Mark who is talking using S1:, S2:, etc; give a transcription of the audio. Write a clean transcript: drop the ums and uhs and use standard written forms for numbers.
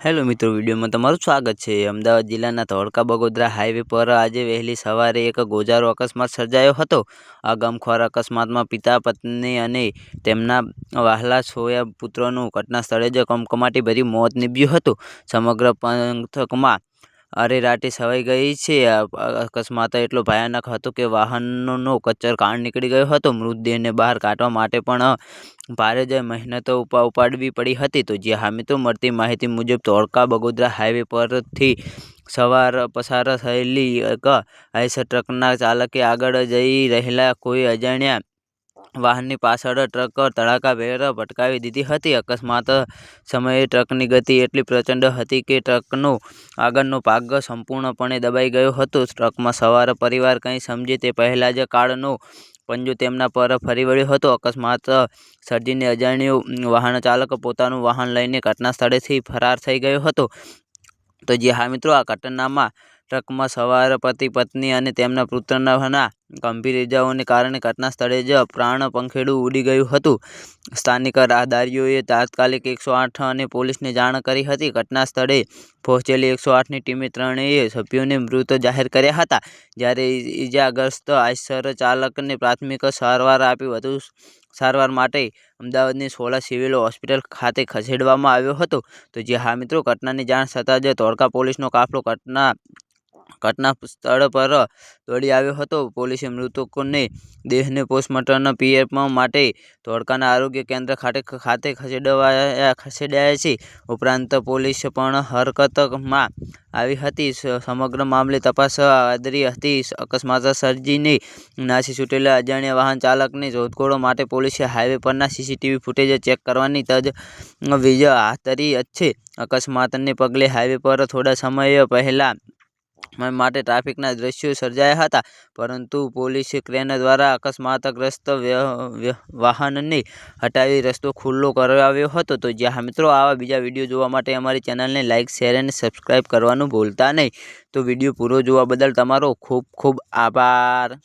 S1: Hello મિત્રો, વિડીયોમાં તમારું સ્વાગત છે। અમદાવાદ જિલ્લાના ધોળકા બગોદરા હાઈવે પર આજે વહેલી સવારે એક ગોજારો અકસ્માત સર્જાયો હતો। આ ગમખ્વાર અકસ્માતમાં પિતા, પત્ની અને તેમના વહાલા સોયા પુત્રનું ઘટના સ્થળે જ કમકમાટી ભર્યું મોત નીપજ્યું હતું। સમગ્ર પંથકમાં અરેરાટી છવાઈ ગઈ છે। અકસ્માત એટલો ભયાનક હતો કે વાહનનો કચ્ચર કાળ નીકળી ગયો હતો। મૃતદેહને બહાર કાઢવા માટે પણ ભારે જ મહેનતો ઉપાડવી પડી હતી। તો જે હા મિત્રો, મળતી માહિતી મુજબ ધોળકા બગોદરા હાઈવે પરથી પસાર થયેલી એક આઈસર ટ્રકના ચાલકે આગળ જઈ રહેલા કોઈ અજાણ્યા વાહનની પાછળ ટ્રક ધડાકાભેર ભટકાવી દીધી હતી। અકસ્માત સમયે ટ્રકની ગતિ એટલી પ્રચંડ હતી કે ટ્રકનો આગળનો ભાગ સંપૂર્ણપણે દબાઈ ગયો હતો। ટ્રકમાં સવાર પરિવાર કંઈ સમજે તે પહેલાં જ કાળનો પંજો તેમના પર ફરી વળ્યો હતો। અકસ્માત સર્જીને અજાણ્યો વાહન ચાલક પોતાનું વાહન લઈને ઘટના સ્થળેથી ફરાર થઈ ગયો હતો। તો જે હા મિત્રો, આ ઘટનામાં ટ્રકમાં સવાર પતિ, પત્ની અને તેમના પુત્રના ગંભીર ઇજાઓને કારણે ઘટના સ્થળે જ પ્રાણ પંખેડું ઉડી ગયું હતું। સ્થાનિક રાહદારીઓએ તાત્કાલિક 108 અને પોલીસને જાણ કરી હતી। ઘટના સ્થળે પહોંચેલી 108ની ટીમે ત્રણેય સભ્યોને મૃત જાહેર કર્યા હતા। જ્યારે ઇજાગ્રસ્ત આઈસર ચાલકને પ્રાથમિક સારવાર આપી વધુ સારવાર માટે અમદાવાદની સોલા સિવિલ હોસ્પિટલ ખાતે ખસેડવામાં આવ્યો હતો। તો જે હા મિત્રો, ઘટનાની જાણ થતાં જ ધોળકા પોલીસનો કાફલો ઘટના સ્થળ પર દોડી આવ્યો હતો। પોલીસે મૃતકોને દેહને પોસ્ટમોર્ટમ પીએમ માટે ધોળકાના આરોગ્ય કેન્દ્ર ખાતે ખસેડાયા છે। ઉપરાંત પોલીસ પણ હરકતમાં આવી હતી। સમગ્ર મામલે તપાસ આદરી હતી। અકસ્માત સર્જીને નાસી છૂટેલા અજાણ્યા વાહન ચાલકની શોધખોળ માટે પોલીસે હાઈવે પરના સીસીટીવી ફૂટેજ ચેક કરવાની તજવીજ હાથ ધરી છે। અકસ્માતને પગલે હાઈવે પર થોડા સમય પહેલા માટે ટ્રાફિકના દ્રશ્યો સર્જાયા હતા, પરંતુ પોલીસ ક્રેન દ્વારા અકસ્માતગ્રસ્ત વાહનને હટાવી રસ્તો ખુલ્લો કરાવ્યો હતો। તો જ્યાં મિત્રો, આવા બીજા વિડીયો જોવા માટે અમારી ચેનલને લાઇક, શેર અને સબસ્ક્રાઈબ કરવાનું ભૂલતા નહીં। તો વિડીયો પૂરો જોવા બદલ તમારો ખૂબ ખૂબ આભાર।